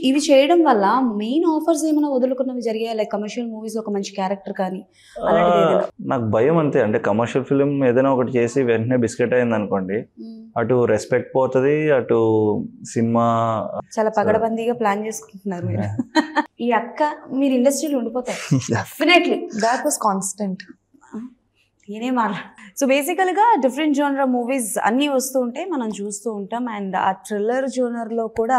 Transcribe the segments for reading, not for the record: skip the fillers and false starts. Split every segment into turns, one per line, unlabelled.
ఇవి చేయడం వల్ల మెయిన్ ఆఫర్స్ ఏమైనా వదులుకున్నవి జరిగాయా? లైక్ కమర్షియల్ మూవీస్ ఒక మంచి క్యారెక్టర్ కానీ అలాంటిది ఏదైనా?
నాకు భయం అంతే. అంటే కమర్షియల్ ఫిలిం ఏదైనా ఒకటి చేసి వెంటనే బిస్కెట్ అయింది అనుకోండి, అటు రెస్పెక్ట్ పోతుంది, అటు సినిమా
చాలా పగడబందీగా ప్లాన్ చేసుకుంటున్నారు మీరు. ఈ అక్క మీరు ఇండస్ట్రీలో ఉండిపోతారు డెఫినెట్లీ.
That was constant.
నేనే మాట్లా సో బేసికల్గా డిఫరెంట్ జోనర్ మూవీస్ అన్నీ వస్తూ ఉంటాయి, మనం చూస్తూ ఉంటాం. అండ్ ఆ థ్రిల్లర్ జోనర్లో కూడా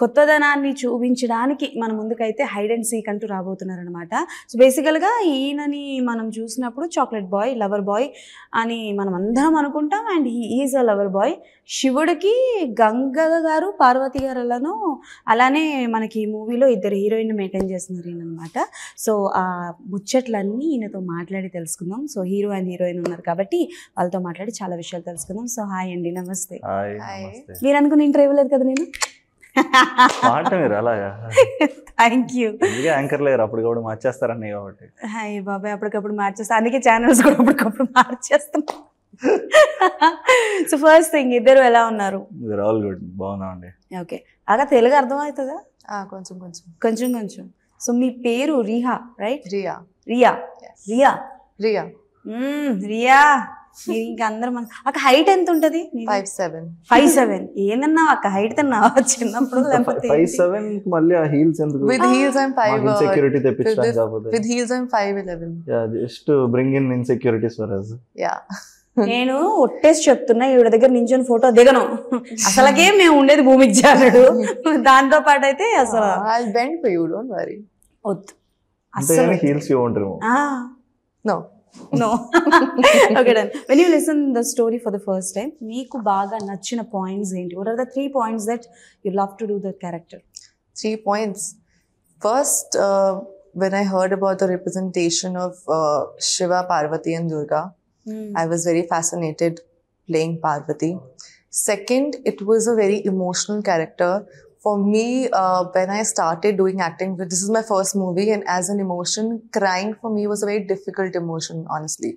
కొత్తదనాన్ని చూపించడానికి మన ముందుకైతే హైడ్ అండ్ సీక్ అంటూ రాబోతున్నారనమాట. సో బేసికల్గా ఈయనని మనం చూసినప్పుడు చాక్లెట్ బాయ్, లవర్ బాయ్ అని మనం అందరం అనుకుంటాం. And he is a lover boy. శివుడికి గంగ గారు, పార్వతి గారు అలానే మనకి ఈ మూవీలో ఇద్దరు హీరోయిన్ మెయింటైన్ చేస్తున్నారు ఈయన అనమాట. సో ఆ ముచ్చట్లన్నీ ఈయనతో మాట్లాడి తెలుసుకుందాం. సో హీరో అండ్ హీరోయిన్ ఉన్నారు కాబట్టి వాళ్ళతో మాట్లాడి చాలా విషయాలు తెలుసుకుందాం. సో హాయ్ అండి, నమస్తే. మీరు అనుకున్న ఇంటర్వ్యూ లేదు కదా నేను?
అలాగా
థ్యాంక్ యూ.
యాంకర్ లేరు అప్పటికప్పుడు మార్చేస్తారని కాబట్టి.
హాయ్ బాబాయ్, అప్పటికప్పుడు మార్చేస్తా, అందుకే ఛానల్స్ కూడా అప్పటికప్పుడు మార్చేస్తాం. సో ఫస్ట్ థింగ్, ఇద్దరు ఎలా ఉన్నారు?
ఆల్ గుడ్, బాగున్నామండి.
ఓకే, అలా తెలుగు అర్థమవుతుందా?
కొంచెం కొంచెం
కొంచెం కొంచెం. సో మీ పేరు రిహా, రైట్?
రియా.
రియా రియా
రియా
రియా. మీరు ఇంకా అందరం అక్క హైట్ ఎంత ఉంటుంది?
5'7".
5'7". ఏందన్నా అక్క హైట్ తిన్నావా చిన్నప్పుడు? లేకపోతే
5'7" మళ్ళీ ఆ హీల్స్ ఎందుకు?
With heels I'm 5.
Insecurity తెప్పించడానికి కాకపోతే.
With heels I'm 5'11".
Yeah, just to bring in insecurities for us.
Yeah.
నేను ఒట్టేసి చెప్తున్నా, ఈవిడ దగ్గర నించొని ఫోటో దిగను. అసలకే మేము ఉండేది భూమికి జారుడు, దాంతో పాటు అయితే అసలు
I'll bend for you, don't worry.
వద్దు
అసలు. Heels you want remove?
No.
No. Okay, done. When you listen the story for the first time, meeku baga nachina points enti? What are the 3 points that you love to do the character?
3 points. First, when I heard about the representation of Shiva, Parvati and Durga, I was very fascinated playing Parvati. Second, it was a very emotional character. For me, when I started doing acting, this is my first movie, and as an emotion, crying for me was a very difficult emotion, honestly.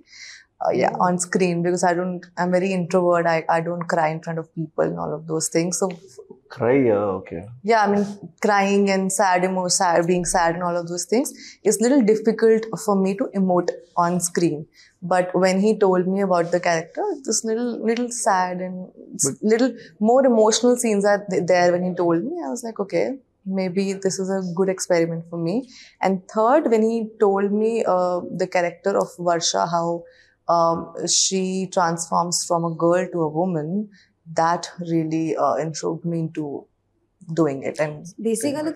Yeah, on screen, because I'm very introvert. I don't cry in front of people and all of those things. So
cry, okay.
Yeah, I mean, crying and being sad and all of those things is little difficult for me to emote on screen. But when he told me about the character, this little sad and little more emotional scenes are there when he told me. I was like, okay, maybe this is a good experiment for me. And third, when he told me the character of Varsha, how she transforms from a girl to a woman, that really intrigued me into doing it. And
basically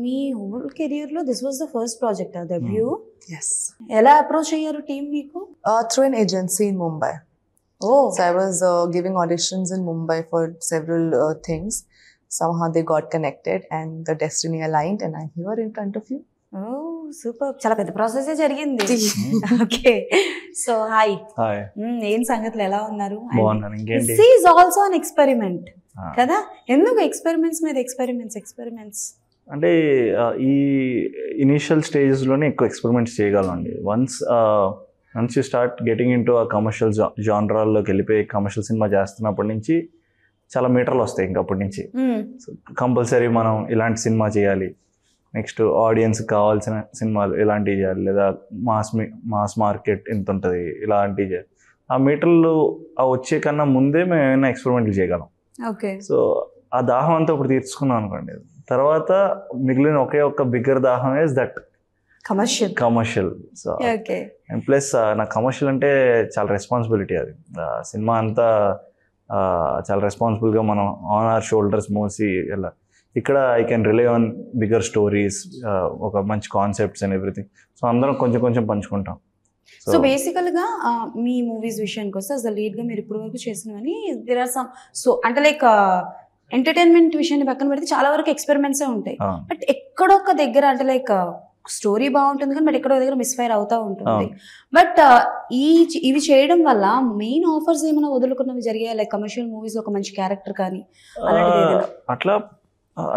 me whole career లో this was the first project, debut?
Yes.
ఎలా approach అయ్యారు team మీకు?
Through an agency in Mumbai.
Oh.
So I was giving auditions in Mumbai for several things. Somehow they got connected and the destiny aligned, and I'm here in front of you.
Oh, super. చాలా పెద్ద process జరిగింది. Okay, so hi. ఏం సంగతులు, ఎలా ఉన్నారు? This is also an experiment కదా? ఎందుకు experiments మీద ఎక్స్పెరిమెంట్స్?
అంటే ఈ ఇనీషియల్ స్టేజెస్లోనే ఎక్కువ ఎక్స్పెరిమెంట్స్ చేయగలండి. Once you start getting into ఆ కమర్షియల్ జానరాల్లోకి వెళ్ళిపోయి కమర్షియల్ సినిమా చేస్తున్నప్పటి నుంచి చాలా మీటర్లు వస్తాయి. ఇంకప్పటి నుంచి కంపల్సరీ మనం ఇలాంటి సినిమా చేయాలి, నెక్స్ట్ ఆడియన్స్కి కావాల్సిన సినిమాలు ఇలాంటివి చేయాలి, లేదా మాస్ మార్కెట్ ఎంత ఉంటుంది ఇలాంటివి చేయాలి. ఆ మీటర్లు వచ్చే కన్నా ముందే మేము ఏమైనా ఎక్స్పెరిమెంట్లు చేయగలం.
ఓకే,
సో ఆ దాహం అంతా ఇప్పుడు తీర్చుకున్నాం అనుకోండి. తర్వాత మిగిలిన ఒకే ఒక్క బిగ్గర్ దాహం is that commercial. So and plus నాకు కమర్షియల్ అంటే చాలా రెస్పాన్సిబిలిటీ. అది సినిమా అంతా చాలా రెస్పాన్సిబుల్గా మనం ఆన్ అవర్ షోల్డర్స్ మోసి ఇలా. ఇక్కడ I can relay on bigger stories, ఒక మంచి కాన్సెప్ట్స్ అండ్ ఎవ్రీథింగ్. సో అందరం కొంచెం కొంచెం పంచుకుంటాం.
సో బేసికల్గా మీ మూవీస్ విషయానికి వస్తే అసలు లీడ్గా మీరు ఇప్పటి వరకు చేసినవని దేర్ ఆర్ సమ్, సో అంటే లైక్ ఎంటర్టైన్మెంట్ విషయాన్ని పక్కన పెడితే చాలా వరకు ఎక్స్పెరిమెంట్సే ఉంటాయి. బట్ ఎక్కడొక్క దగ్గర అంటే లైక్ స్టోరీ బాగుంటుంది కానీ బట్ ఎక్కడో దగ్గర మిస్ఫైర్ అవుతూ ఉంటుంది. బట్ ఇవి చేయడం వల్ల మెయిన్ ఆఫర్స్ ఏమైనా వదులుకున్నవి జరిగాయా? లైక్ కమర్షియల్ మూవీస్ ఒక మంచి క్యారెక్టర్ కానీ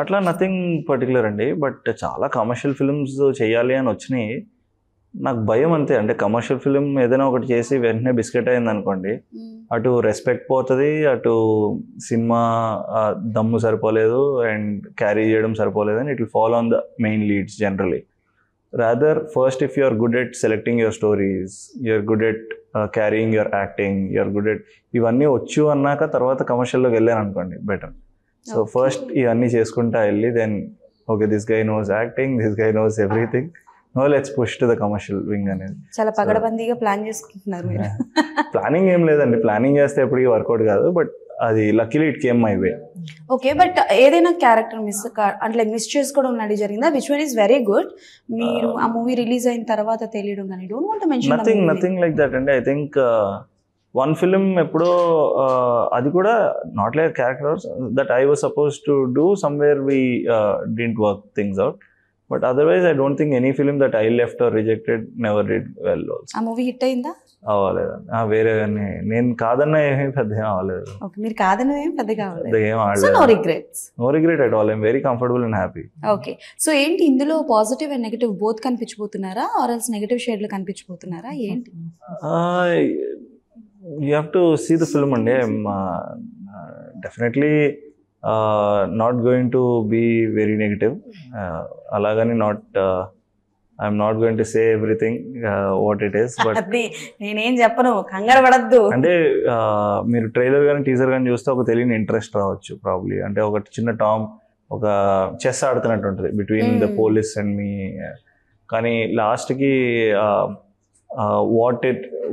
అట్లా నథింగ్ పర్టికులర్ అండి. బట్ చాలా కమర్షియల్ ఫిల్మ్స్ చేయాలి అని వచ్చినాయి. నాకు భయం అంతే. అంటే కమర్షియల్ ఫిలిం ఏదైనా ఒకటి చేసి వెంటనే బిస్కెట్ అయింది అనుకోండి, అటు రెస్పెక్ట్ పోతుంది, అటు సినిమా దమ్ము సరిపోలేదు అండ్ క్యారీ చేయడం సరిపోలేదు, and it will follow on the main leads generally. Rather first if you are good at selecting your stories, you are good at carrying your acting, you are good at ఇవన్నీ వచ్చు అన్నాక తర్వాత కమర్షియల్లోకి వెళ్ళాను అనుకోండి better. So first ఇవన్నీ చేసుకుంటా వెళ్ళి then okay this guy knows acting, this guy knows everything, no let's push to the commercial wing అనేది.
చాలా పగడబందీగా ప్లాన్ చేసుకుంటున్నారు మీరు.
ప్లానింగ్ ఏం లేదండి, ప్లానింగ్ చేస్తే ఎప్పటికీ వర్కౌట్ కాదు, బట్ అది luckily it came my way.
Okay, but ఏదైనా క్యారెక్టర్ అంటే మిస్ చేసుకోవడం లాంటివి జరిగిందా? Which one is very good, మీరు ఆ మూవీ రిలీజ్ అయిన తర్వాత తెలియడం కానీ? Don't want to mention
nothing like that అండి. ఐ థింక్ వన్ ఫిలిం ఎప్పుడో అది కూడా not like characters that I was suppose to do somewhere we didn't work things out, but otherwise I don't think any film that I left or rejected never did well also.
ఆ movie hit అయిందా?
అవ్వలేదండి. వేరే నేను కాదన్నా ఏమీ పెద్దగా అవ్వలేదు.
Okay, మీరు కాదన్నా ఏం పెద్దగా అవ్వలేదు.
ఏం ఆడలేదు.
No regrets.
No regret at all. I'm very comfortable and happy.
Okay, so ఏంటి ఇందులో పాజిటివ్ అండ్ నెగటివ్ బోత్ కనిపించబోతున్నారా, ఆర్ ఎల్స్ నెగటివ్ షేడ్లు కనిపించబోతున్నారా, ఏంటి?
You have to see the film అండి. I'm definitely not going to be very negative. అలాగని I'm not going to say everything what it is, but
నేనేం చెప్పను, కంగారు పడద్దు.
అంటే మీరు ట్రైలర్ కానీ టీజర్ కానీ చూస్తే ఒక తెలియని ఇంట్రెస్ట్ రావచ్చు ప్రాబ్లీ. అంటే ఒక చిన్న టామ్ ఒక చెస్ ఆడుతున్నట్టు ఉంటుంది between the police and me, కానీ లాస్ట్కి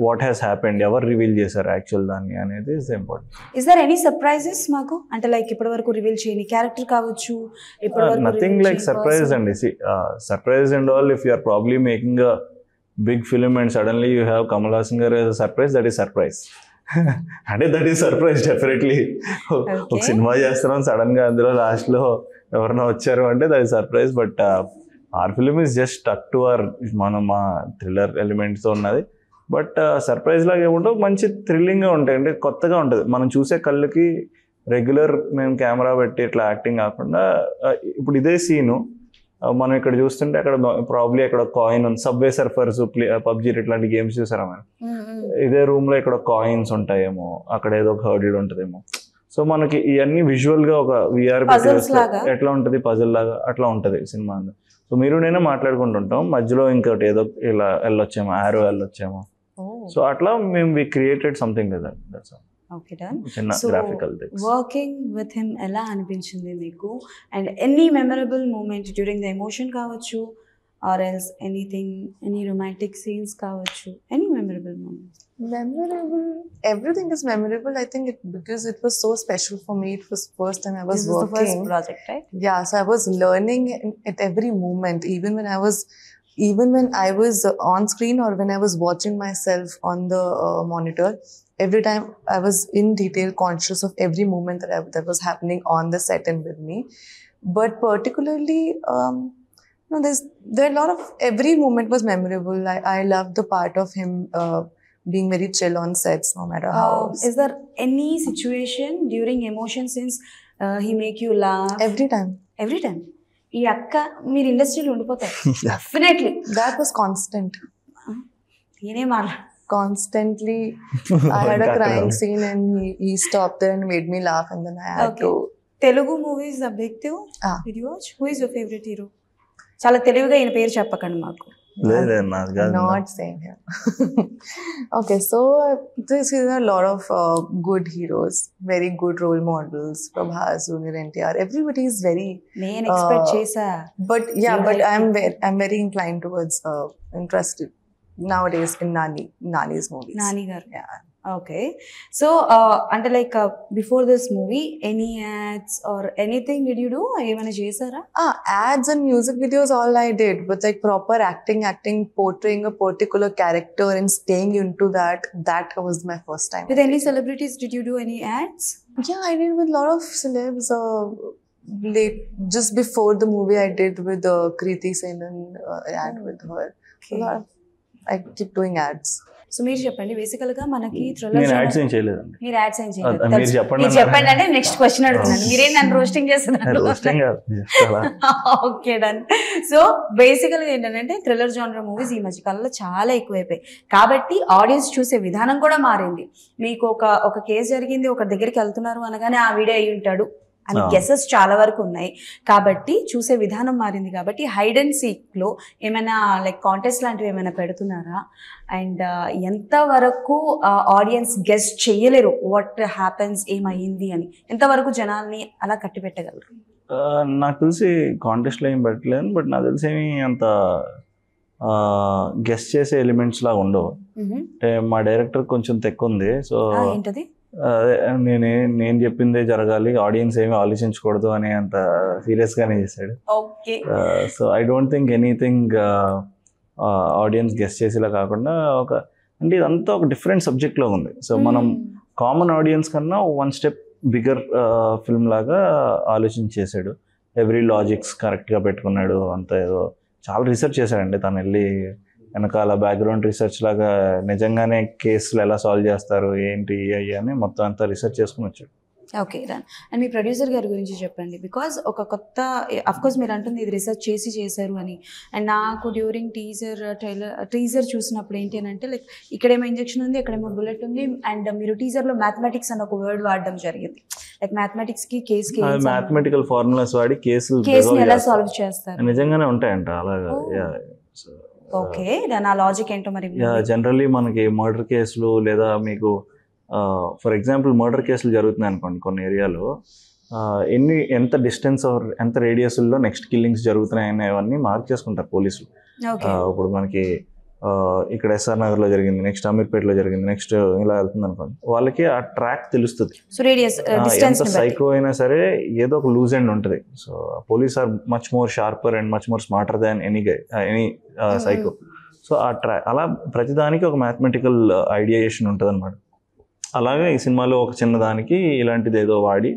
వాట్ హ్యాస్ హ్యాపెండ్, ఎవరు రివీల్ చేశారు యాక్చువల్ దాన్ని అనేది is important.
Is there any surprises మాకు? అంటే లైక్ ఇప్పటి వరకు రివీల్ చేయని క్యారెక్టర్ కావచ్చు,
నథింగ్ లైక్ సర్ప్రైజ్ అండి. Surprise and all, if you are probably making a big film and suddenly you have Kamal Haasan garu as a surprise, that is surprise. అంటే that is surprise definitely. ఒక cinema చేస్తున్నాం, sudden గా అందులో last లో ఎవరైనా వచ్చారు అంటే that is surprise. But our film is just stuck to మా థ్రిల్లర్ ఎలిమెంట్స్తో ఉన్నది. బట్ సర్ప్రైజ్ లాగా ఏముంటావు, మంచి థ్రిల్లింగ్గా ఉంటాయి, అంటే కొత్తగా ఉంటుంది. మనం చూసే కళ్ళకి రెగ్యులర్ మేము కెమెరా పెట్టి ఇట్లా యాక్టింగ్ కాకుండా, ఇప్పుడు ఇదే సీను మనం ఇక్కడ చూస్తుంటే అక్కడ ప్రాబ్లీ అక్కడ కాయిన్ ఉంది, సబ్వే సర్ఫర్స్, పబ్జీ ఇట్లాంటి గేమ్స్ చూసారా మనం, ఇదే రూమ్లో ఇక్కడ కాయిన్స్ ఉంటాయేమో, అక్కడ ఏదో ఒక హర్డిల్ ఉంటుందేమో. సో మనకి ఇవన్నీ విజువల్గా ఒక విఆర్ ఎట్లా ఉంటుంది, పజిల్ లాగా అట్లా ఉంటుంది సినిమా. సో మీరు నేను మాట్లాడుకుంటుంటాం, మధ్యలో ఇంకోటి ఏదో ఇలా వెళ్ళొచ్చేమో, ఆరో వెళ్ళొచ్చేమో. సో అట్లా మేము we created something like that. That's all.
Okay, done.
చిన్న graphical things.
Working with him ఎలా అనిపించింది మీకు? And any memorable moment during the emotion కావచ్చు, or else anything, any romantic scenes కావచ్చు, any memorable moment?
Memorable. Everything is memorable. I think because it was so special for me. It was first time I was
This
working.
was the first project, right?
Yeah, so I was learning at every moment, even when I was on screen or when I was watching myself on the monitor. Every time I was in detail conscious of every moment that was happening on the set and with me. But particularly, there are a lot of, every moment was memorable. I loved the part of him being very chill on sets, no matter how.
Is there any situation during emotion scenes he make you laugh?
Every time.
Every time. ఈ అక్క మీరు ఇండస్ట్రీలో ఉండిపోతారు definitely.
That was constant.
నేనే మాట్లా
Constantly, I had a crying scene and he stopped there and made me laugh, and then I had to.
Telugu movies objective did you watch? Who is your favorite hero? చాలా తెలివిగా ఈయన పేరు చెప్పకండి మాకు.
Not saying him. Okay, so this is a lot of good heroes, very good role models. Prabhas, Junior NTR, everybody is very.
నేను expect చేసా.
But yeah, but I'm very inclined towards interested nowadays in Nani's movies.
Nani garu. Yeah. Okay, so అంటే like before this movie any ads or anything did you do? ఏమైనా చేశారా?
Ads and music videos all I did, but like proper acting, portraying a particular character and staying into that was my first time.
With any celebrities did you do any ads?
Yeah, I did with a lot of celebs. Late just before the movie I did with Kriti Senan, ad with her. Okay. I keep doing ads.
So మీరు చెప్పండి, బేసికల్ గా మనకి
నేను
thriller
ads ఏం చేయలేదండి.
మీరు ads ఏం చేయలేదు.
మీరు
తెలుసు.
చెప్పండి
మీరు చెప్పండి అంటే నెక్స్ట్ క్వశ్చన్ అడుగుతున్నాను. మీరేం నన్ను రోస్టింగ్ చేస్తున్నారు?
రోస్టింగ్ కాదు, just అలా.
Okay done. సో బేసికల్ గా ఏంటంటే థ్రిల్లర్ జానర్ మూవీస్ ఈ మధ్య కాలంలో చాలా ఎక్కువైపోయాయి కాబట్టి ఆడియన్స్ చూసే విధానం కూడా మారింది. మీకు ఒక కేసు జరిగింది, ఒక దగ్గరికి వెళ్తున్నారు అనగానే ఆ వీడియో అయి ఉంటాడు అని గెసెస్ చాలా వరకు ఉన్నాయి కాబట్టి చూసే విధానం మారింది. కాబట్టి హైడ్ అండ్ సీక్ లో ఏమైనా లైక్ కాంటెస్ట్ లాంటివి ఏమైనా పెడుతున్నారా? అండ్ ఎంతవరకు ఆడియన్స్ గెస్ చేయలేరు వాట్ హ్యాపెన్స్, ఏమైంది అని, ఎంతవరకు జనాల్ని అలా కట్టి పెట్టగలరు?
నాకు తెలిసి కాంటెస్ట్లో ఏం పెట్టలేదు, బట్ నాకు తెలిసి ఏమి అంత గెస్ట్ చేసే ఎలిమెంట్స్ లాగా ఉండవు. అంటే మా డైరెక్టర్ కొంచెం తెక్కు ఉంది. సో
ఏంటది?
నేను చెప్పిందే జరగాలి, ఆడియన్స్ ఏమి ఆలోచించకూడదు అని అంత సీరియస్ గానే చేశాడు. So I don't think anything audience guest చేసేలా కాకుండా అంటే ఇదంతా ఒక డిఫరెంట్ సబ్జెక్ట్ లో ఉంది. సో మనం కామన్ ఆడియన్స్ కన్నా 1 స్టెప్ బిగ్గర్ ఫిల్మ్ లాగా ఆలోచించేసాడు. ఎవ్రీ లాజిక్స్ కరెక్ట్ గా పెట్టుకున్నాడు. అంత ఏదో చాలా రీసెర్చ్ చేశాడండి తను. వెళ్ళి వెనకాల బ్యాక్గ్రౌండ్ రీసెర్చ్ లాగా నిజంగానే కేసులు ఎలా సాల్వ్ చేస్తారు ఏంటి అయ్యి అని మొత్తం అంతా రీసెర్చ్ చేసుకుని వచ్చాడు.
Okay done. And me producer గారి గురించి చెప్పండి. బికాజ్ ఒక కొత్త, అఫ్కోర్స్ మీరు అంటుంది ఇది రీసెర్చ్ చేశారు అని. అండ్ నాకు డ్యూరింగ్ టీజర్ చూసినప్పుడు ఏంటి అని అంటే లైక్ ఇక్కడేమో ఇంజెక్షన్ ఉంది, ఇక్కడేమో బుల్లెట్ ఉంది. అండ్ మీరు టీజర్లో మ్యాథమెటిక్స్ అని ఒక వర్డ్ వాడడం జరిగింది. లైక్ మ్యాథమెటిక్స్ కి కేసు
మ్యాథమెటికల్ ఫార్ములాస్ వాడి కేసుని
ఎలా సాల్వ్ చేస్తారు
నిజంగానే ఉంటాయంట అలాగా.
ఓకే దాని ఆ లాజిక్ ఏంటో మరి?
జనరల్లీ మనకి మర్డర్ కేసులు లేదా మీకు ఫర్ ఎగ్జాంపుల్ మర్డర్ కేసులు జరుగుతున్నాయి అనుకోండి కొన్ని ఏరియాలో, ఎంత డిస్టెన్స్ ఆర్ ఎంత రేడియస్లో నెక్స్ట్ కిల్లింగ్స్ జరుగుతున్నాయి అనేవన్నీ మార్క్ చేసుకుంటారు పోలీసులు. ఇప్పుడు మనకి ఇక్కడ ఎస్ఆర్ నగర్లో జరిగింది, నెక్స్ట్ అమీర్పేటలో జరిగింది, నెక్స్ట్ ఇలా వెళ్తుంది అనుకోండి, వాళ్ళకి ఆ ట్రాక్ తెలుస్తుంది. ఎంత సైకో అయినా సరే ఏదో ఒక లూజ్ ఎండ్ ఉంటుంది. So police are much more sharper and much more smarter than any psycho. So ఆ ట్రాక్ అలా ప్రతిదానికి ఒక మ్యాథమెటికల్ ఐడియేషన్ ఉంటుంది అనమాట. అలాగే ఈ సినిమాలో ఒక చిన్నదానికి ఇలాంటిది ఏదో వాడి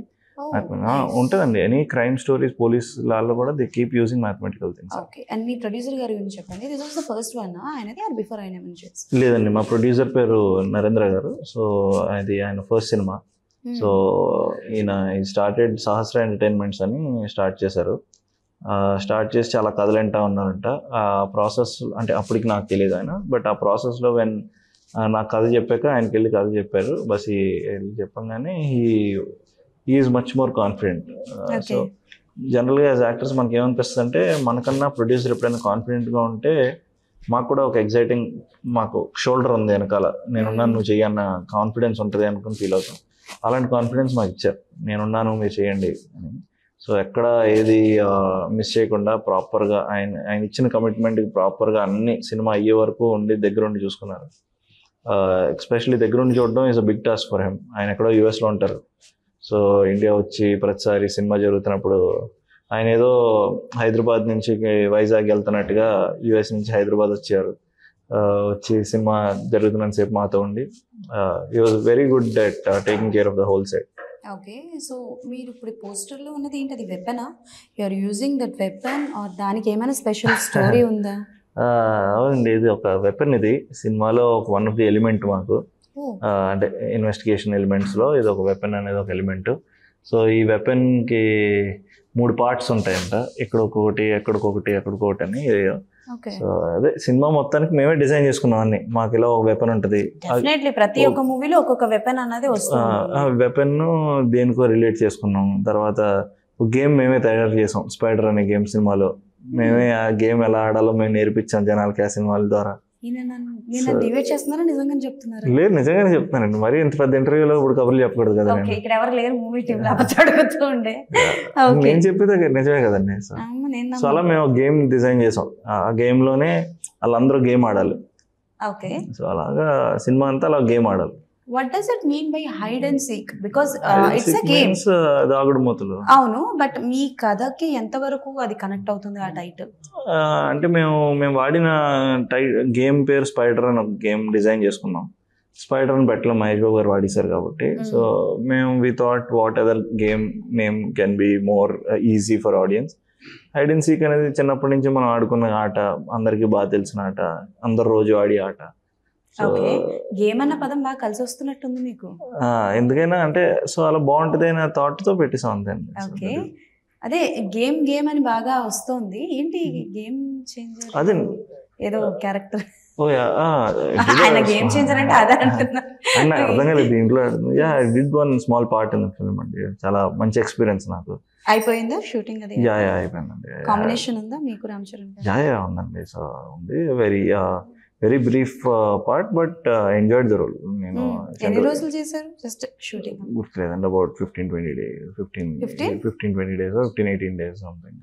ఉంటుందండి. ఎనీ క్రైమ్ స్టోరీస్ పోలీస్ లాల్లో కూడా they keep using mathematical things.
Okay. And me producer గారి గురించి చెప్పండి. This was the first one ఆయనది ఆర్ బిఫోర్ ఆయన నుంచి?
లేదండి, మా ప్రొడ్యూసర్ పేరు నరేంద్ర గారు. సో అది ఆయన ఫస్ట్ సినిమా. సో ఈయన స్టార్టెడ్ సహస్ర ఎంటర్టైన్మెంట్స్ అని స్టార్ట్ చేశారు. స్టార్ట్ చేసి చాలా కథలంటా ఉన్నారంట. ఆ ప్రాసెస్ అంటే అప్పటికి నాకు తెలియదు ఆయన, బట్ ఆ ప్రాసెస్లో నాకు కథ చెప్పాక ఆయనకి వెళ్ళి కథ చెప్పారు. బస్ వెళ్ళి చెప్పంగానే is much more confident. So జనరల్గా యాజ్ యాక్టర్స్ మనకి ఏమనిపిస్తుంది అంటే మనకన్నా ప్రొడ్యూసర్ ఎప్పుడైనా కాన్ఫిడెంట్గా ఉంటే మాకు కూడా ఒక ఎగ్జైటింగ్, మాకు షోల్డర్ ఉంది వెనకాల, నేనున్నాను నువ్వు చెయ్యన్న కాన్ఫిడెన్స్ ఉంటుంది అనుకుని ఫీల్ అవుతాం. అలాంటి కాన్ఫిడెన్స్ మాకు ఇచ్చారు, నేనున్నాను మీరు చేయండి అని. సో ఎక్కడ ఏది మిస్ చేయకుండా ప్రాపర్గా ఆయన ఇచ్చిన కమిట్మెంట్కి ప్రాపర్గా అన్ని సినిమా అయ్యే వరకు ఉండి దగ్గరుండి చూసుకున్నారు. ఎస్పెషల్లీ దగ్గరుండి చూడడం is a big task for him. ఆయన ఎక్కడో యూఎస్లో ఉంటారు. సో ఇండియా వచ్చి ప్రతిసారి సినిమా జరుగుతున్నప్పుడు ఆయన ఏదో హైదరాబాద్ నుంచి వైజాగ్ వెళ్తున్నట్టుగా యూఎస్ నుంచి హైదరాబాద్ వచ్చారు. వచ్చి సినిమా జరుగుతున్నంతసేపు మాతో ఉండి he was very good at taking care of the whole set.
Okay. So మీరు ఇప్పుడు పోస్టర్లో ఉన్నది ఏంటి? అది వెపనా? You are using that weapon or దానికి ఏమైనా స్పెషల్ స్టోరీ ఉందా?
అవునండి, ఇది ఒక వెపన్. ఇది సినిమాలో ఒక వన్ ఆఫ్ ది ఎలిమెంట్ మాకు, అంటే ఇన్వెస్టిగేషన్ ఎలిమెంట్స్లో ఇది ఒక వెపన్ అనేది ఒక ఎలిమెంట్. సో ఈ వెపన్కి 3 పార్ట్స్ ఉంటాయంట, ఇక్కడొకటి ఎక్కడికొకటి ఎక్కడికొకటి అని. సో అదే సినిమా మొత్తానికి మేమే డిజైన్ చేసుకున్నాం అన్ని. మాకు ఇలా ఒక వెపన్ ఉంటుంది.
ప్రతి ఒక్క మూవీలో ఒక్కొక్క వెపన్ అనేది వస్తుంది.
వెపన్ దేనికో రిలేట్ చేసుకున్నాం. తర్వాత గేమ్ మేమే తయారు చేసాం, స్పైడర్ అనే గేమ్ సినిమాలో. మేమే ఆ గేమ్ ఎలా ఆడాలో మేము నేర్పించాం జనాలకి ఆ సినిమాల ద్వారా. లేదు, నిజంగానే చెప్తానండి. మరి ఇంత పెద్ద ఇంటర్వ్యూలో ఇప్పుడు కబుర్లు చెప్పకూడదు కదా. నేను చెప్పేది నిజమే కదండి. సో అలా మేము గేమ్ డిజైన్ చేసాం. ఆ గేమ్ లోనే వాళ్ళందరూ గేమ్ ఆడాలి. సో అలాగా సినిమా అంతా అలా గేమ్ ఆడాలి.
What does it mean by hide and seek? Because it's a game.
దాగుడు మూతలు.
అవును, బట్ మీ కథకి ఎంతవరకు అది కనెక్ట్ అవుతుంది ఆ టైటిల్?
అంటే మేము వాడిన గేమ్ పేరు స్పైడర్ అని ఒక గేమ్ డిజైన్ చేసుకున్నాం. స్పైడర్ అని పెట్టలో మహేష్ బాబు గారు వాడిస్తారు కాబట్టి. సో మేము we thought what other game name can be more easy for audience. Hide and seek అనేది చిన్నప్పటి నుంచి మనం ఆడుకున్న ఆట, అందరికీ బాగా తెలిసిన ఆట, అందరు రోజు ఆడే ఆట.
ఓకే, గేమ్ అన్న పదం బాగా కలిసి వస్తున్నట్టుంది మీకు.
ఎందుకైనా అంటే సో అలా బాగుంటుంది అనే థాట్తో పెట్టేసాం అంతే అండి.
ఓకే, అదే గేమ్ గేమ్ అని బాగా వస్తుంది. ఏంటి గేమ్ చేంజర్?
అదే
ఏదో క్యారెక్టర్
ఆయన
గేమ్ చేంజర్ అంటే అదే అంటున్నా.
నాకు అర్థం కాలేదు దీంట్లో. I did one small part in the film అండి. చాలా మంచి ఎక్స్పీరియన్స్ నాకు.
అయిపోయిందా షూటింగ్? అది
అయిపోయిందండి.
కాంబినేషన్ ఉందా మీకు రామ్ చరణ్?
ఉందండి. సో ఉంది very brief part but enjoyed the role. నేను
ఎన్ని రోజులు చేశారు జస్ట్ షూటింగ్?
గుర్తులేదండి. About 15-20 days, 15-20 days or 15-18 days something.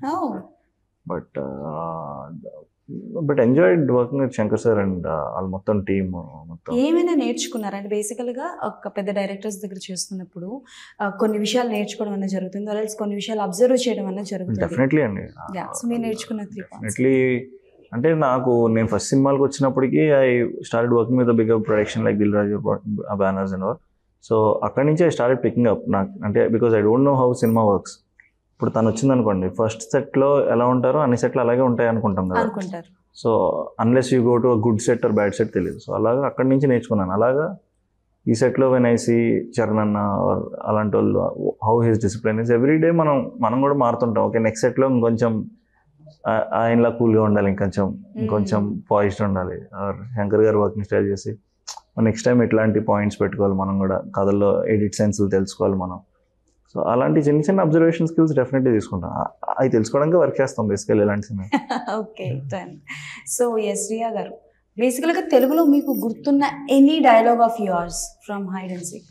But enjoyed working with Shankar sir and వాళ్ళ మొత్తం టీమ్ మొత్తం.
ఏమైనా నేర్చుకున్నారంటే బేసికల్గా ఒక పెద్ద డైరెక్టర్స్ దగ్గర చేస్తున్నప్పుడు కొన్ని విషయాలు నేర్చుకోవడం అన్న జరుగుతుంది, ఆల్రెడీ కొన్ని విషయాలు అబ్జర్వ్ చేయడం అన్న జరుగుతుంది.
డెఫినెట్లీ అండి.
సో మీరు నేర్చుకున్న
డెఫినెట్లీ అంటే నేను ఫస్ట్ సినిమాలకు వచ్చినప్పటికీ I started working with bigger production like Dil Raju banners and all. So అక్కడి నుంచి ఐ స్టార్టెడ్ పికింగ్ అప్. నాకు అంటే because I don't know how cinema works. ఇప్పుడు తను వచ్చింది అనుకోండి, ఫస్ట్ సెట్లో ఎలా ఉంటారో అన్ని సెట్లు అలాగే ఉంటాయి అనుకుంటాం కదా. So unless you go to a good set or bad set తెలియదు. సో అలాగా అక్కడి నుంచి నేర్చుకున్నాను. అలాగా ఈ సెట్లో వెన్ ఐ సీ చరణ్ అన్న అలాంటి వాళ్ళు how his discipline is every day మనం కూడా మారుతుంటాం. ఓకే, నెక్స్ట్ సెట్లో ఇంకొంచెం ఆయనలా కూల్గా ఉండాలి, ఇంకొంచెం పాయిస్ట్ ఉండాలి. శంకర్ గారు వర్కింగ్ స్టైల్ చేసి నెక్స్ట్ టైం ఇట్లాంటి పాయింట్స్ పెట్టుకోవాలి, మనం కూడా కథల్లో ఎడిట్ సెన్స్లు తెలుసుకోవాలి మనం. సో అలాంటి చిన్న చిన్న అబ్జర్వేషన్ స్కిల్స్ డెఫినెట్లీ తీసుకుంటాం. అవి తెలుసుకోవడానికి వర్క్ చేస్తాం బేసికల్ ఇలాంటి సినిమా.
Okay, so yes Riya garu, బేసికల్గా తెలుగులో మీకు గుర్తున్న any dialogue of yours from hide and seek?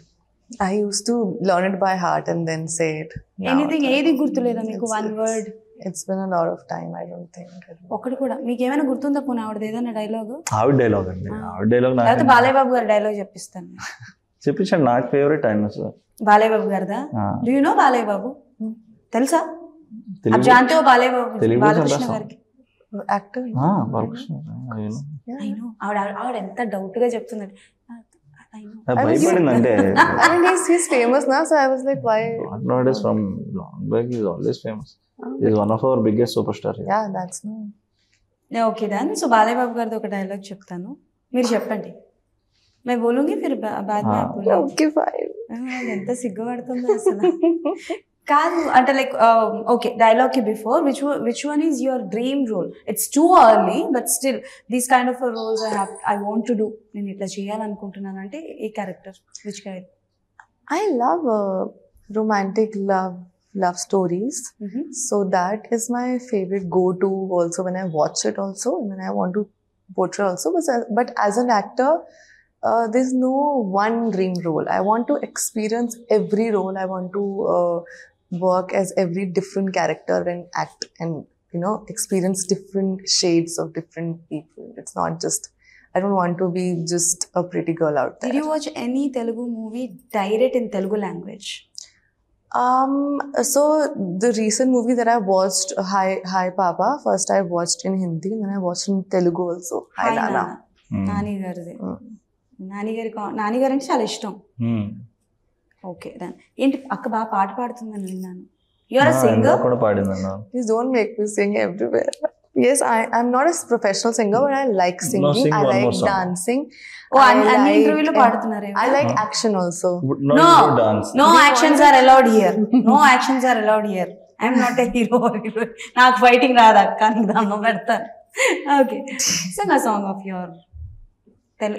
I used to learn it by heart and then say it.
Anything, ఏది గుర్తులేదా మీకు? One word.
It's been a lot of time. I don't think.
ఒకటి కూడా మీకు ఏమైనా గుర్తుందా? పోనీ ఆవిడది ఏదైనా డైలాగ్?
ఆవిడ డైలాగ్ అండి. ఆవిడ డైలాగ్
లేకపోతే బాలయ్య బాబు గారి డైలాగ్ చెప్పిస్తాను.
చెప్పించండి, నాకు ఫేవరెట్ ఆయన సార్.
బాలయ్య బాబు గారిదా? Do you know Balayya Babu? తెలుసా? అబ్ జాంతే హో బాలయ్య బాబు? బాలకృష్ణ గారికి
actor.
బాలకృష్ణ.
I know. ఆవిడ ఎంత డౌట్ గా చెప్తుందండి.
భయపడిందంటే
I mean, he's famous now, so I was like, why?
Not is from long back. He's always famous. He's one of our biggest superstars.
Yeah, that's no.
Okay done. So Balayya Babu గారిది ఒక dialogue చెప్తాను, మీరు చెప్పండి. मैं बोलूंगी फिर बाद में आप बोलो.
Okay, fine.
ఎంత సిగ్గుపడుతుందో అసలు. కాదు అంటే లైక్ ఓకే, డైలాగ్ కి before which one is your dream role? It's too early but still these kind of roles I want to do, నేను ఇట్లా చేయాలనుకుంటున్నాను అంటే ఏ character? Which character?
I love romantic love stories. So that is my favorite go-to also when I watch it also, and when I want to portray also. But as an actor, there's no one dream role. I want to experience every role. I want to work as every different character and act and, you know, experience different shades of different people. It's not just, I don't want to be just a pretty girl out there.
Did you watch any Telugu movie direct in Telugu language?
So the recent movie that I watched, Hi Papa, first I watched in Hindi and then I watched in Telugu also. Hi Nana.
Nani గారిది. నాని గారు అంటే చాలా ఇష్టం. Okay done. ఏంటి అక్క బాగా పాట పాడుతుందని విన్నాను. You are a singer?
కూడా పాడిందన్న.
Please don't make me sing everywhere. Yes, I'm not a professional singer, but I like singing. I like dancing.
అన్ని ఇంటర్వ్యూలో పాడుతున్నారు.
I like action also.
No actions are allowed here. No actions are allowed here. I am not a hero. నాకు fighting రాదు అక్క, నీకు దండం పెడతాను. Okay, sing a song of your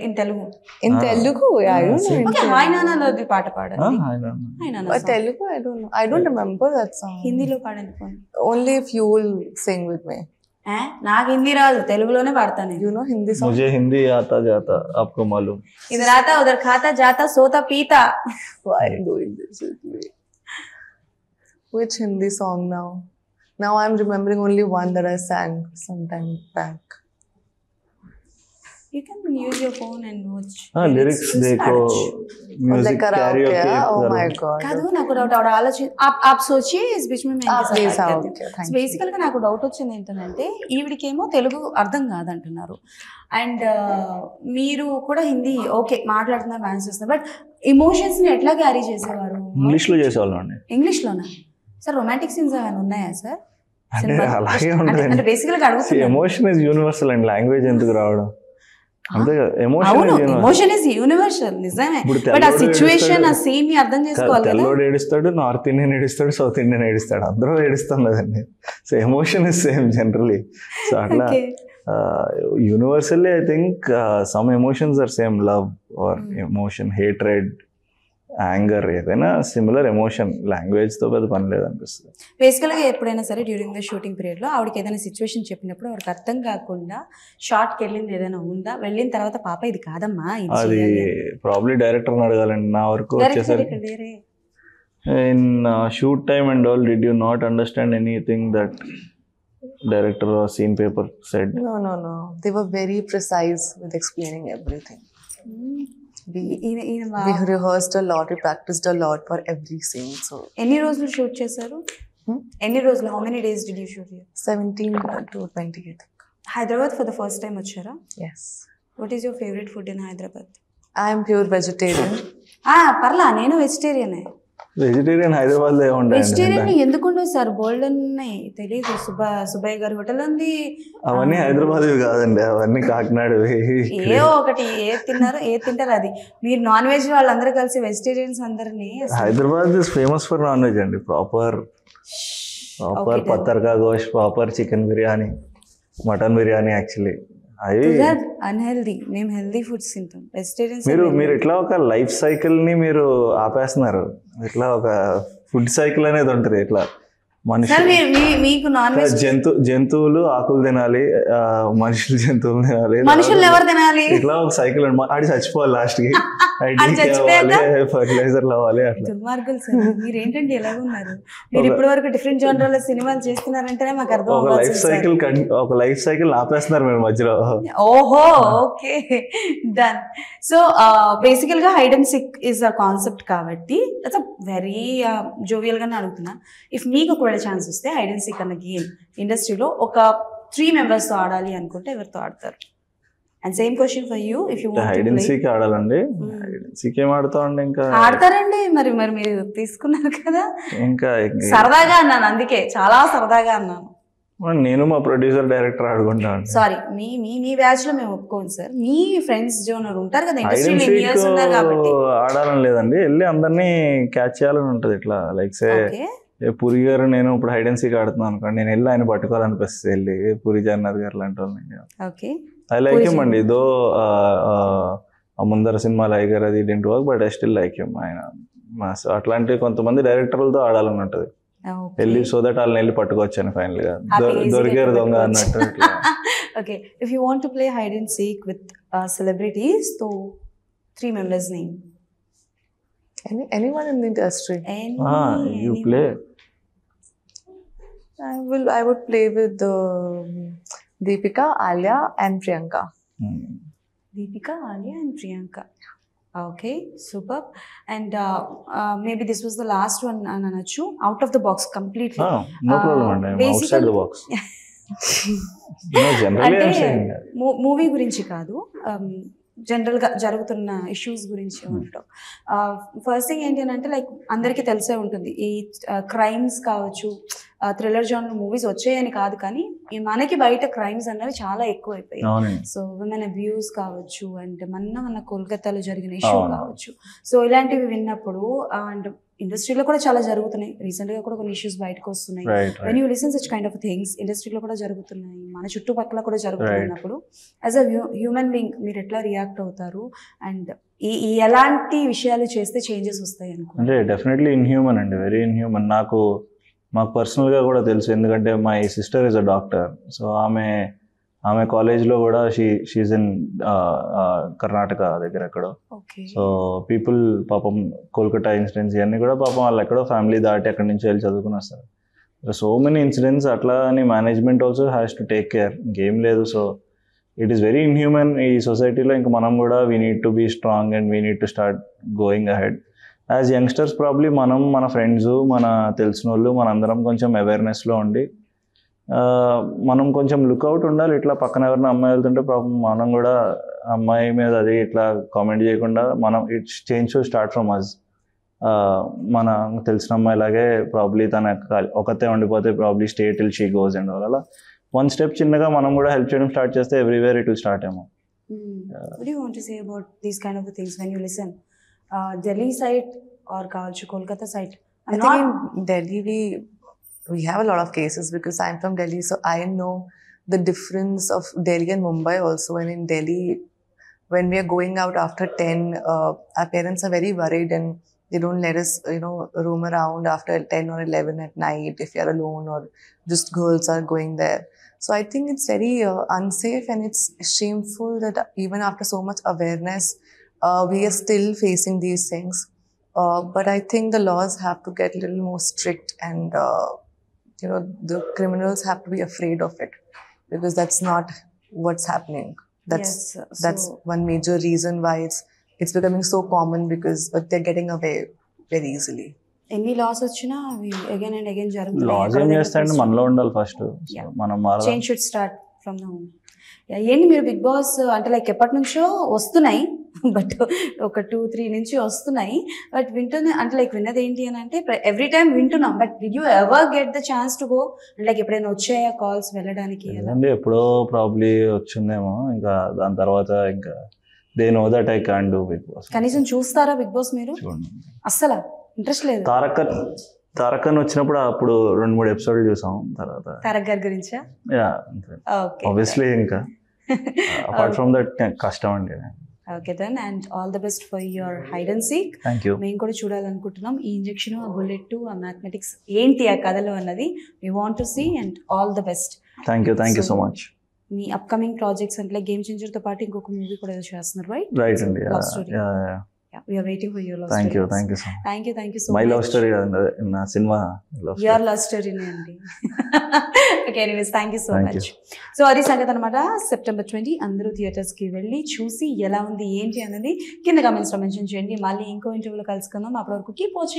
in Telugu.
In Telugu, yeah, I don't know.
Okay, Hi Nana లోది పాట పాడండి. Hi Nana.
But Telugu, I don't know. I don't remember that song.
హిందీలో పాడండి పోనీ.
Only if you will sing with me.
నాకు హిందీ రాదు, తెలుగులోనే పాడతాను.
You know Hindi song?
मुझे हिंदी आता जाता आपको मालूम.
इधर आता उधर खाता जाता सोता पीता.
Why are you doing this with me? Which Hindi song now? Now I'm remembering only one that I sang some time back.
You can use your phone and watch.
lyrics देखो, music
like karaoke. Oh my god.
కాదు, నాకు doubt ఆలోచన आप सोचिए इस बीच में मैं इनके साथ बात करती हूँ. బేసికల్ గా నాకు డౌట్ వచ్చింది ఏంటంటే ఈవిడికేమో తెలుగు అర్థం కాదంటున్నారు అండ్ మీరు కూడా హిందీ ఓకే మాట్లాడుతున్నారు, డాన్స్ చేస్తున్నారు, బట్ ఎమోషన్స్ ని ఎట్లా క్యారీ చేసేవారు?
ఇంగ్లీష్ లో చేసేవాళ్ళం అండి.
ఇంగ్లీష్ లోనా సార్? రొమాంటిక్ సీన్స్ ఏమైనా ఉన్నాయా సార్?
అంటే అలాగే ఉంటుంది.
అంటే బేసికల్ గా అడుగుతున్నా.
Emotion is universal and language ఎందుకు రావడం? అంతే కదా,
అవును,
ఎమోషన్
ఎమోషన్ ఇస్ యూనివర్సల్, నిజమే.
ఇప్పుడు
బట్ ఆ
తెల్లోడు
సిచ్యువేషన్, ఆ
ఏడుస్తాడు,
సీన్ ని అర్థం చేసుకోవాలి కదా.
తెల్లోడు ఏడుస్తాడు, నార్త్ ఇండియన్ ఏడుస్తాడు, సౌత్ ఇండియన్ ఏడుస్తాడు, అందరూ ఏడుస్తాం కదండి. So emotion is same generally. So అట్లా
Okay.
Universally I think some emotions are same, love or emotion, hatred, anger, ఏదైనా సిమిలర్ ఎమోషన్, లాంగ్వేజ్తో పెద్ద పని లేదనిపిస్తుంది.
బేసికల్గా ఎప్పుడైనా సరే డ్యూరింగ్ ద షూటింగ్ పీరియడ్లో ఆవిడకి ఏదైనా సిచ్యువేషన్ చెప్పినప్పుడు ఆవిడకి అర్థం కాకుండా షార్ట్కి వెళ్ళింది ఏదైనా ఉందా? వెళ్ళిన తర్వాత పాప ఇది కాదమ్మా, ఇది
అది ప్రాబ్లీ డైరెక్టర్ని అడగాలండి. నా వరకు వచ్చేసరికి in shoot time and all, did you not understand anything that director or scene paper said?
No. They were very precise with explaining everything. We rehearsed a lot, we practiced a lot for every scene. So
ఎన్ని రోజులు shoot చేశారు? ఎన్ని రోజులు? How many days did you shoot here?
17 to 20, I think.
Hyderabad for the first time వచ్చారా?
Yes.
What is your favourite food in Hyderabad?
I am pure vegetarian.
పర్లా, నేను వెజిటేరియనే.
Vegetarian Hyderabad లో ఉంటాయి.
వెజిటేరియన్ ఎందుకు ఉండవు సార్? బోల్డ్ ఉన్నాయి, తెలియదు. సుబ్బయ్య గారి హోటల్ ఉంది.
అవన్నీ హైదరాబాద్ కాదండి, అవన్నీ కాకినాడ.
ఏ ఒకటి ఏది తింటారు అది. మీరు నాన్ వెజ్ వాళ్ళందరూ కలిసి వెజిటేరియన్స్ అందరినీ.
Hyderabad is famous for non veg అండి. ప్రాపర్ పత్తర్కా గోష్, proper chicken biryani, mutton biryani. Actually అవి
అన్హెల్దీ, మేము హెల్దీ ఫుడ్స్ తింటాం. వెజిటేరియన్స్
మీరు ఇట్లా ఒక లైఫ్ సైకిల్ ని మీరు ఆపేస్తున్నారు. ఇట్లా ఒక ఫుడ్ సైకిల్ అనేది ఉంటుంది. ఇట్లా
మీకు నాన్ వెజ్
జంతువులు ఆకులు తినాలి, మనుషులు జంతువులు తినాలి,
మనుషులు ఎవరు తినాలి?
ఇట్లా ఒక సైకిల్ ఆడి చచ్చిపోవాలి లాస్ట్ కి. ఫర్టిలైజర్ అవ్వాలి. అట్లా
దుర్మార్గులు సార్ మీరు. ఏంటంటే ఎలాగున్నారు మీరు? ఇప్పటి వరకు డిఫరెంట్ జోనర్ల సినిమాలు చేస్తున్నారంటేనే మాకు అర్థం.
ఒక లైఫ్ సైకిల్ ఆపేస్తున్నారు మీరు మధ్యలో.
ఓహో, ఓకే, డన్. సో బేసికల్ గా hide and seek is a concept కాబట్టి ఇట్స్ అ వెరీ జోవియల్ గానే అడుగుతున్నా. ఇఫ్ మీకు ఒకవేళ ఛాన్స్ వస్తే హైడ్ అండ్ సిక్ అన్న గేమ్ ఇండస్ట్రీలో ఒక 3 members తో ఆడాలి అనుకుంటే ఎవరితో ఆడతారు? And same question for you. If you
hide and seek ఆడాలండి. హైడ్ అండ్ సీక్ ఏం ఆడతామండి? ఇంకా
ఆడతారండి. మరి మీరు తీసుకున్నారు కదా.
ఇంకా
సరదాగా అన్నాను, అందుకే చాలా సరదాగా అన్నాను.
నేను మా ప్రొడ్యూసర్ డైరెక్టర్ ఆడుకుంటాను.
సారీ, మీ బ్యాచ్ లో మేము ఒప్పుకోండి సార్. మీ ఫ్రెండ్స్ జోనర్ ఉంటారు కదా ఇండస్ట్రీలో, ఎన్ని ఇయర్స్ ఉన్నారు కాబట్టి.
ఆడాలని లేదండి, వెళ్ళి అందరినీ క్యాచ్ చేయాలని ఉంటది. ఇట్లా లైక్ సే పూరి గారు, నేను ఇప్పుడు హైడ్ అండ్ సీక్ ఆడుతున్నాను అనుకోండి, నేను వెళ్ళి ఆయన పట్టుకోవాలనిపిస్తుంది. వెళ్ళి పూరి జగన్నాథ్ గారు లాంటి వాళ్ళని.
ఓకే,
ఐ లైక్ హిమ్ అండి. దో ముందర సినిమా లైక్ గారు అది didn't work, but I still like him. ఆయన అట్లాంటి కొంతమంది డైరెక్టర్లతో ఆడాలని ఉంటది. వెళ్ళి సో దట్ వాళ్ళని వెళ్ళి పట్టుకోవచ్చాను ఫైనల్ గా. దొరికారు దొంగ అన్నట్టు.
Okay, if you want to play hide and seek with celebrities, తో 3 members name.
Anyone in the industry.
You play.
I would play with Deepika, Alia and Priyanka.
Deepika, Alia and Priyanka. Okay, super. And maybe this was the last one, Ananachu. Out of the box completely.
No problem. I'm outside the box. No, generally I'm saying that.
Movie గురించి కాదు, జనరల్గా జరుగుతున్న issues గురించి ఉంటాం. First thing ఏంటి అని అంటే, like అందరికీ తెలిసే ఉంటుంది, ఈ క్రైమ్స్ కావచ్చు, థ్రిల్లర్ జానర్ మూవీస్ వచ్చాయని కాదు, కానీ మనకి బయట క్రైమ్స్ అనేవి చాలా ఎక్కువ అయిపోయాయి. సో విమెన్ అబ్యూస్ కావచ్చు, అండ్ మన కోల్కతాలో జరిగిన ఇష్యూ కావచ్చు. సో ఇలాంటివి విన్నప్పుడు, అండ్ ఇండస్ట్రీలో కూడా చాలా జరుగుతున్నాయి. రీసెంట్గా కూడా కొన్ని ఇష్యూస్ బయటకు వస్తున్నాయి. When you listen such kind of things, ఇండస్ట్రీలో కూడా జరుగుతున్నాయి, మన చుట్టుపక్కల కూడా జరుగుతున్నప్పుడు, యాజ్ అ హ్యూమన్ బీయింగ్ మీరు ఎట్లా రియాక్ట్ అవుతారు? అండ్ ఎలాంటి విషయాలు చేస్తే చేంజెస్ వస్తాయి అనుకో?
అంటే డెఫినెట్లీ ఇన్హ్యూమన్ అండి, వెరీ ఇన్హ్యూమన్. మాకు పర్సనల్గా కూడా తెలుసు, ఎందుకంటే my sister is a doctor. So ఆమె కాలేజ్లో కూడా షీఈ్ ఇన్ కర్ణాటక దగ్గర ఎక్కడో. సో పీపుల్ పాపం కోల్కతా ఇన్సిడెంట్స్ ఇవన్నీ కూడా పాపం వాళ్ళు ఎక్కడో ఫ్యామిలీ దాటి అక్కడి నుంచి వెళ్ళి చదువుకుని వస్తారు. So many incidents. అట్లా అని management also has to take care. ఇంకేం లేదు. So it is very inhuman ఈ సొసైటీలో. ఇంకా మనం కూడా we need to be strong and we need to start going ahead. As youngsters probably మన ఫ్రెండ్స్, మన తెలిసిన వాళ్ళు, మనందరం కొంచెం అవేర్నెస్లో ఉండి మనం కొంచెం లుక్అవుట్ ఉండాలి. ఇట్లా పక్కన ఎవరైనా అమ్మాయి వెళ్తుంటే ప్రాబ్లం, మనం కూడా అమ్మాయి మీద అది ఇట్లా కామెంట్ చేయకుండా మనం it's change to start from us. మన తెలిసిన అమ్మాయిలాగే ప్రాబ్లీ తన ఒకతే ఉండిపోతే probably stay till she goes and అలా 1 step చిన్నగా మనం కూడా హెల్ప్ చేయడం స్టార్ట్ చేస్తే ఎవ్రీవేర్ ఇట్ విల్ స్టార్ట్ ఏమో.
What do you want to say about these kind of things when you listen? Delhi side or కావచ్చు Kolkata side?
I think in Delhi we have a lot of cases because I'm from Delhi, so I know the difference of Delhi and Mumbai also. And in Delhi, when we are going out after 10, our parents are very worried and they don't let us, roam around after 10 or 11 at night if you're alone or just girls are going there. So I think it's very unsafe, and it's shameful that even after so much awareness, we are still facing these things. But I think the laws have to get a little more strict, and the criminals have to be afraid of it, because that's not what's happening. That's one major reason why it's becoming so common, but they're getting away very easily.
ఎన్ని loss వచ్చినా అవి again and again
loss ఏం చేస్తాయండి, మనలో ఉండాలి first. మనం
change should start from the home. ఏంటి మీరు big boss అంటే లైక్ ఎప్పటి నుంచో వస్తున్నాయి, బట్ ఒక 2-3 నుంచి వస్తున్నాయి, బట్ అంటే లైక్ విన్నది ఏంటి అని అంటే ఎవ్రీ టైమ్ వింటున్నాం, but did you ever get the chance to go? Like ఎప్పుడైనా వచ్చాయా కాల్స్ వెళ్ళడానికి?
ఎప్పుడో ప్రాబ్లీ వచ్చిందేమో, ఇంకా దాని తర్వాత ఇంకా they know that I can't do Bigg Boss.
కనీసం చూస్తారా బిగ్ బాస్ మీరు? అస్సలు ఇంట్రెస్ట్ లేదు.
తారకన్ వచ్చినప్పుడు అప్పుడు 2-3 ఎపిసోడ్లు చూసాం. తర్వాత
తారక్ గారి గురించా?
ఆబ్వియస్లీ ఇంకా అపార్ట్ ఫ్రమ్ దట్ కష్టం అండి.
Okay then, and all the best for your Hide and Seek. మేము కూడా చూడాలనుకుంటున్నాం ఈ ఇంజెక్షన్, ఆ బుల్లెట్, ఆ మ్యాథమెటిక్స్ ఏంటి ఆ కథలో అన్నది. We want to see, and all the best.
Thank you so much.
మీ అప్కమింగ్ ప్రాజెక్ట్స్ అంటే గేమ్ చేంజర్ తో పాటు ఇంకొక మూవీ కూడా ఏదో చేస్తున్నారు, రైట్?
రైట్ అండి.
We are waiting for your love
story.
Thank you so much. Thank you so much.
My love story na cinema love story.
Your love story ne andi. Okay, anyways, thank you so much. So adi సంగతి అన్నమాట. September 20 అందరూ theatres కి వెళ్ళి చూసి ఎలా ఉంది ఏంటి అన్నది కింద కామెంట్స్ లో మెన్షన్ చేయండి. మళ్ళీ ఇంకో ఇంటర్వ్యూలో కలుసుకుందాం. అప్పటి వరకు కీప్ వాచింగ్.